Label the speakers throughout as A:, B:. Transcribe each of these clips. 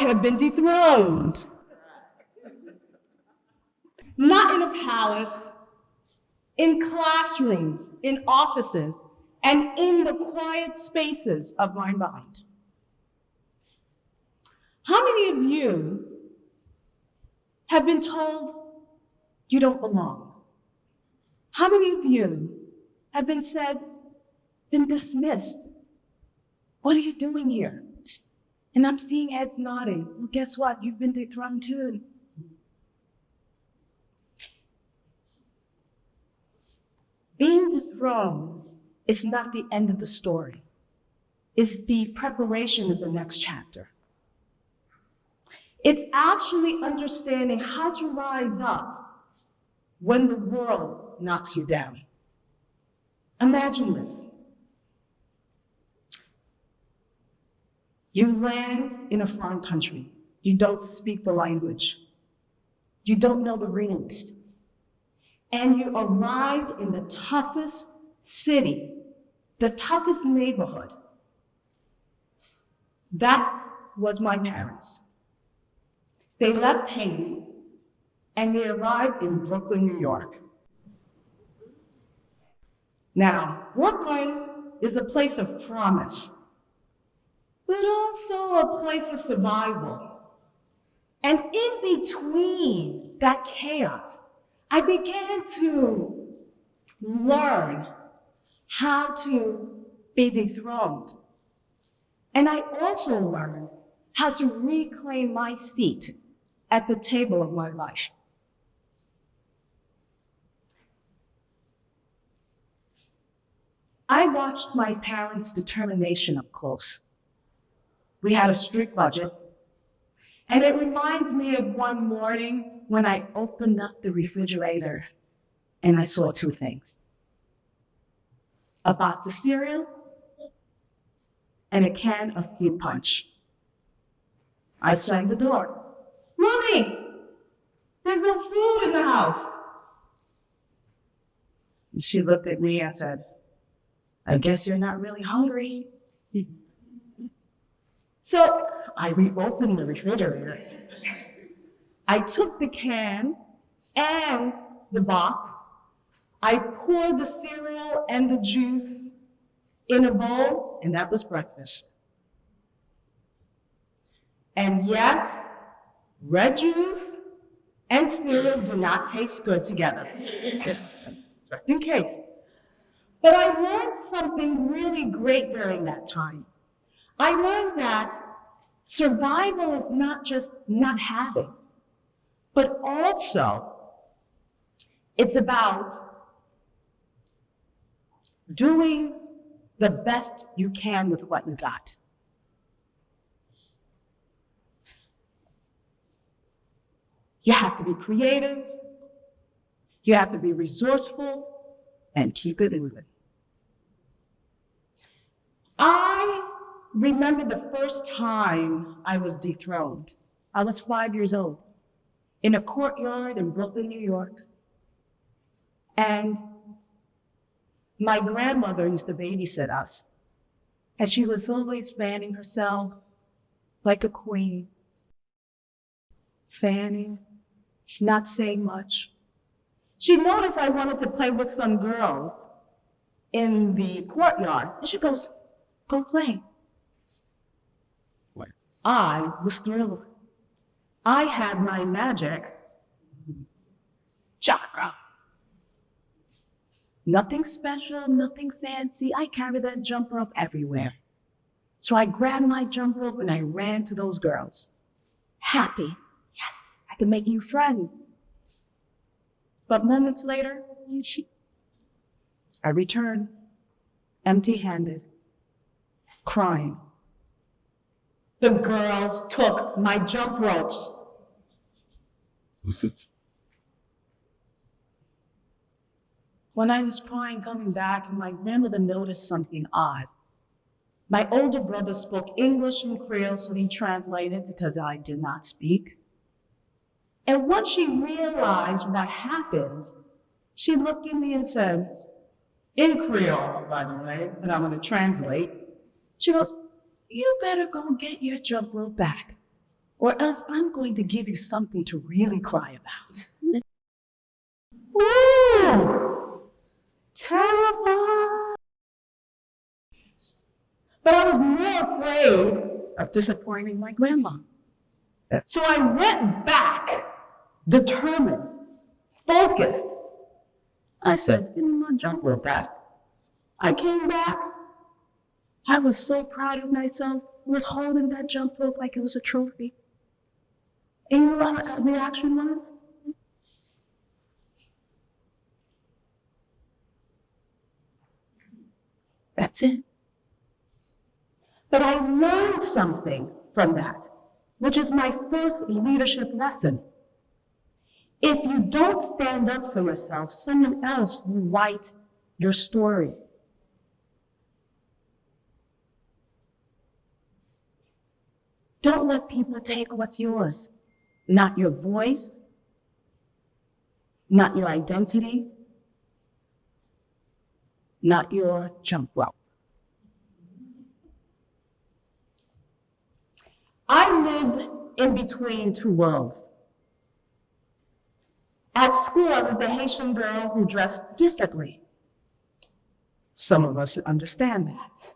A: have been dethroned. Not in a palace, in classrooms, in offices, and in the quiet spaces of my mind. How many of you have been told you don't belong? How many of you have been dismissed? What are you doing here? And I'm seeing heads nodding. Well, guess what? You've been dethroned too. Being dethroned is not the end of the story. It's the preparation of the next chapter. It's actually understanding how to rise up when the world knocks you down. Imagine this. You land in a foreign country. You don't speak the language. You don't know the rules. And you arrive in the toughest city, the toughest neighborhood. That was my parents. They left Haiti and they arrived in Brooklyn, New York. Now, Brooklyn is a place of promise, but also a place of survival. And in between that chaos, I began to learn how to be dethroned. And I also learned how to reclaim my seat at the table of my life. I watched my parents' determination up close. We had a strict budget, and it reminds me of one morning when I opened up the refrigerator and I saw two things: a box of cereal and a can of fruit punch. I slammed the door. "Mommy, there's no food in the house." And she looked at me and said, "I guess you're not really hungry." So I reopened the refrigerator. I took the can and the box. I poured the cereal and the juice in a bowl, and that was breakfast. And yes, red juice and cereal do not taste good together, just in case. But I learned something really great during that time. I learned that survival is not just not having, but also it's about doing the best you can with what you got. You have to be creative, you have to be resourceful, and keep it moving. I remember the first time I was dethroned. I was 5 years old in a courtyard in Brooklyn, New York. And my grandmother used to babysit us. And she was always fanning herself like a queen. Fanning, not saying much. She noticed I wanted to play with some girls in the courtyard. And she goes, "Go play." What? I was thrilled. I had my magic genre. Nothing special, nothing fancy. I carried that jump rope everywhere. So I grabbed my jump rope and I ran to those girls. Happy. Yes, I can make new friends. But moments later, I returned, empty-handed, crying. The girls took my jump ropes. When I was crying, coming back, my grandmother noticed something odd. My older brother spoke English and Creole, so he translated because I did not speak. And once she realized what happened, she looked at me and said, in Creole, by the way, that I'm going to translate, she goes, "You better go get your jump rope back. or else I'm going to give you something to really cry about. Ooh, terrified. But I was more afraid of disappointing my grandma. So I went back, determined, focused. I said, give me my jump rope back. I came back. I was so proud of myself. I was holding that jump rope like it was a trophy. And you know what her reaction was? That's it. But I learned something from that, which is my first leadership lesson. If you don't stand up for yourself, someone else will write your story. Don't let people take what's yours, not your voice, not your identity, not your jump rope. I lived in between two worlds. At school, I was the Haitian girl who dressed differently. Some of us understand that.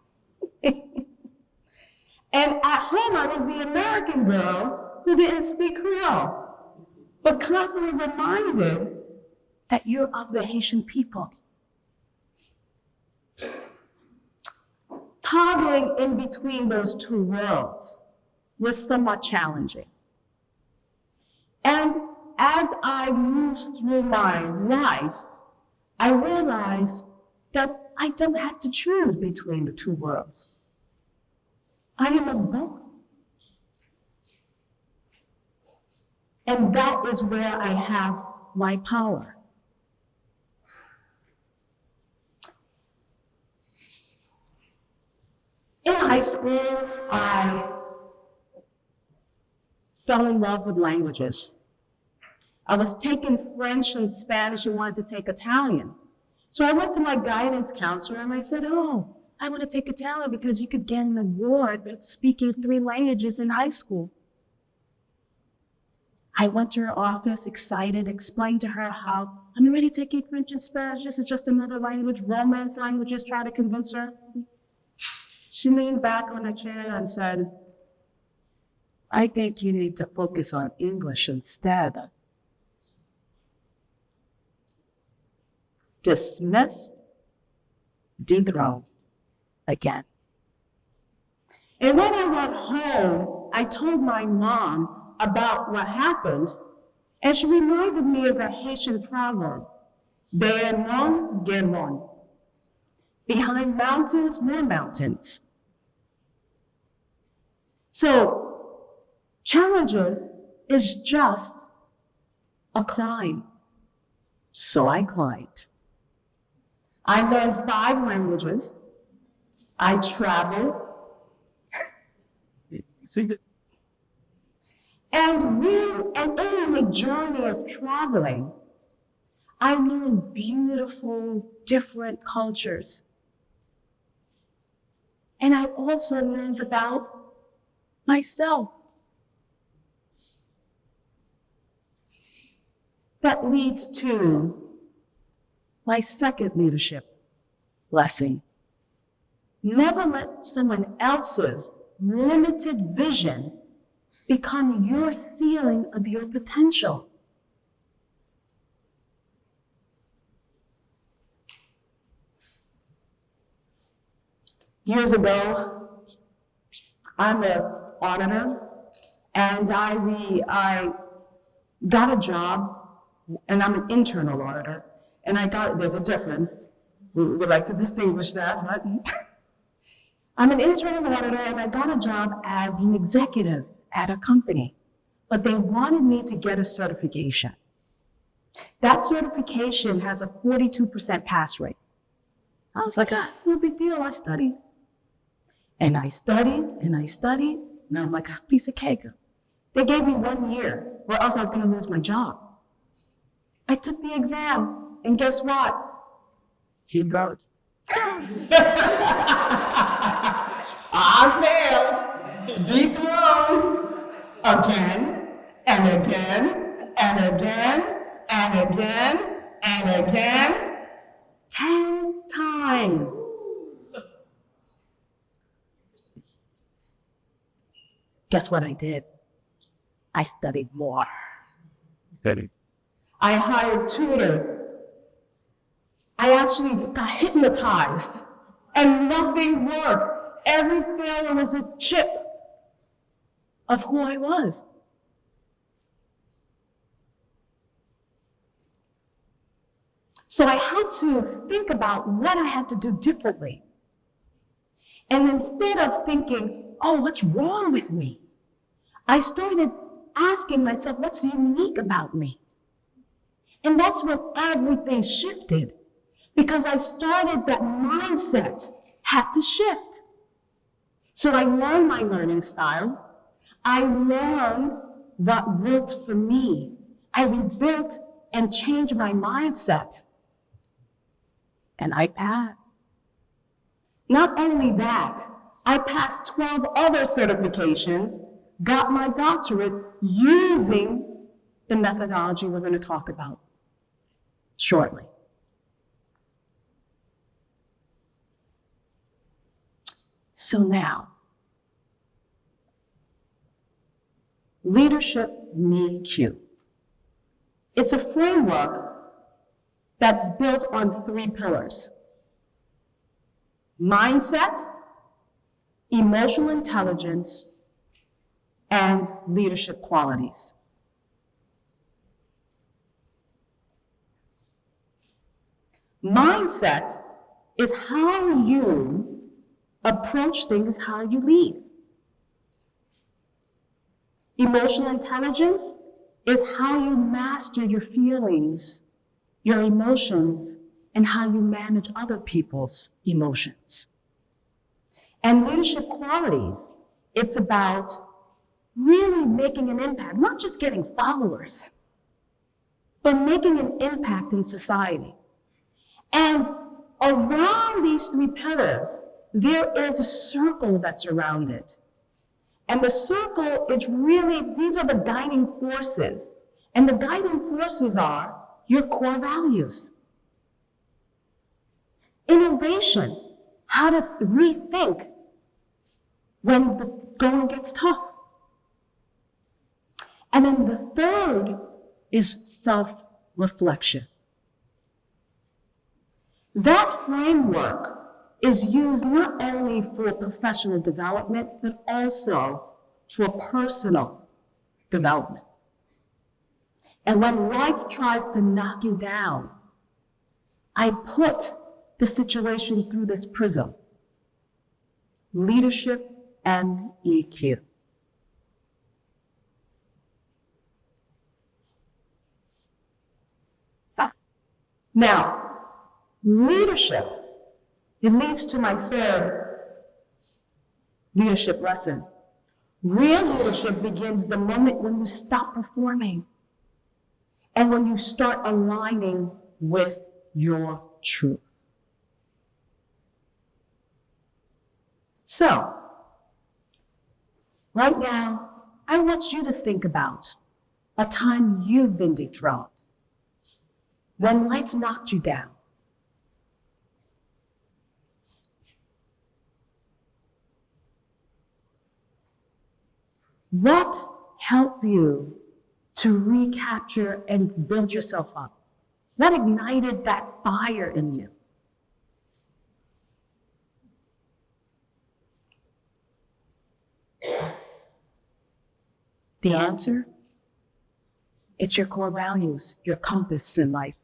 A: And at home, I was the American girl who didn't speak Creole, but constantly reminded that you're of the Haitian people. Toggling in between those two worlds was somewhat challenging. And as I moved through my life, I realized that I don't have to choose between the two worlds. I am of both. And that is where I have my power. In high school, I fell in love with languages. I was taking French and Spanish and wanted to take Italian. So I went to my guidance counselor and I said, oh, I want to take Italian because you could get an award for speaking 3 languages in high school. I went to her office, excited, explained to her how I'm already taking French and Spanish. This is just another language, Romance languages, try to convince her. She leaned back on her chair and said, I think you need to focus on English instead. Dismissed, dethroned again. And when I went home, I told my mom about what happened, and she reminded me of a Haitian proverb, There mon, guère mon. Behind mountains, more mountains. So, challenges is just a climb. So I climbed. I learned 5 languages. I traveled. And in the journey of traveling, I learned beautiful, different cultures. And I also learned about myself. That leads to my second leadership lesson. Never let someone else's limited vision become your ceiling of your potential. Years ago, I'm an auditor, and I got a job, and I'm an internal auditor, and there's a difference. We would like to distinguish that, right? I'm an internal auditor, and I got a job as an executive at a company, but they wanted me to get a certification. That certification has a 42% pass rate. I was like, no big deal, I studied. And I studied, and I studied, and I was like, a piece of cake. They gave me 1 year, or else I was gonna lose my job. I took the exam, and guess what? He got it. I failed. Dethroned. again, and again, and again, and again, and again, 10 times. Guess what I did? I studied more. I hired tutors. I actually got hypnotized, and nothing worked. Every failure was a chip of who I was. So I had to think about what I had to do differently. And instead of thinking, oh, what's wrong with me? I started asking myself, what's unique about me? And that's when everything shifted, because I started that mindset had to shift. So I learned my learning style. I learned what worked for me. I rebuilt and changed my mindset. And I passed. Not only that, I passed 12 other certifications, got my doctorate using the methodology we're going to talk about shortly. So now, leadership EQ. It's a framework that's built on 3 pillars: mindset, emotional intelligence, and leadership qualities. Mindset is how you approach things, how you lead. Emotional intelligence is how you master your feelings, your emotions, and how you manage other people's emotions. And leadership qualities, it's about really making an impact, not just getting followers, but making an impact in society. And around these 3 pillars, there is a circle that's around it. And the circle is really, these are the guiding forces. And the guiding forces are your core values. Innovation, how to rethink when the going gets tough. And then the third is self-reflection. That framework is used not only for professional development, but also for personal development. And when life tries to knock you down, I put the situation through this prism: leadership and EQ. Now, leadership, it leads to my third leadership lesson. Real leadership begins the moment when you stop performing and when you start aligning with your truth. So, right now, I want you to think about a time you've been dethroned, when life knocked you down. What helped you to recapture and build yourself up? What ignited that fire in you? The answer? It's your core values, your compass in life.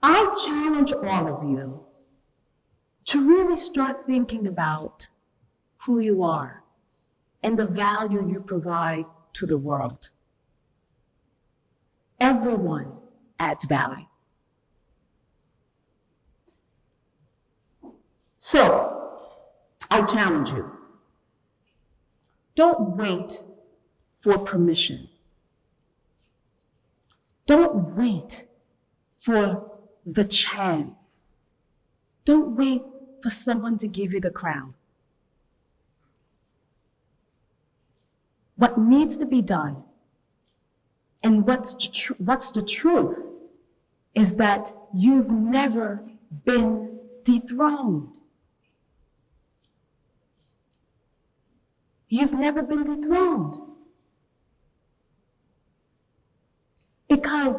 A: I challenge all of you to really start thinking about who you are and the value you provide to the world. Everyone adds value. So, I challenge you. Don't wait for permission. Don't wait for the chance. Don't wait for someone to give you the crown. what needs to be done and what's the truth is that you've never been dethroned. You've never been dethroned. Because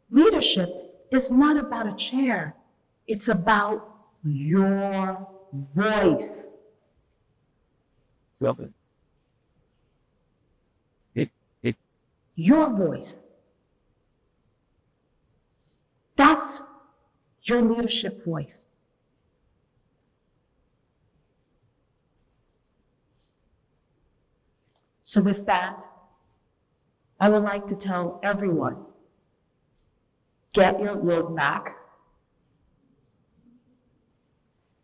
A: leadership is not about a chair. It's about your voice.
B: Well,
A: Your voice. That's your leadership voice. So with that, I would like to tell everyone, get your load back.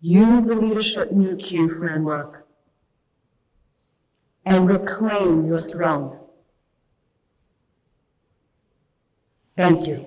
A: Use the Leadership NQ framework and reclaim your throne. Thank you.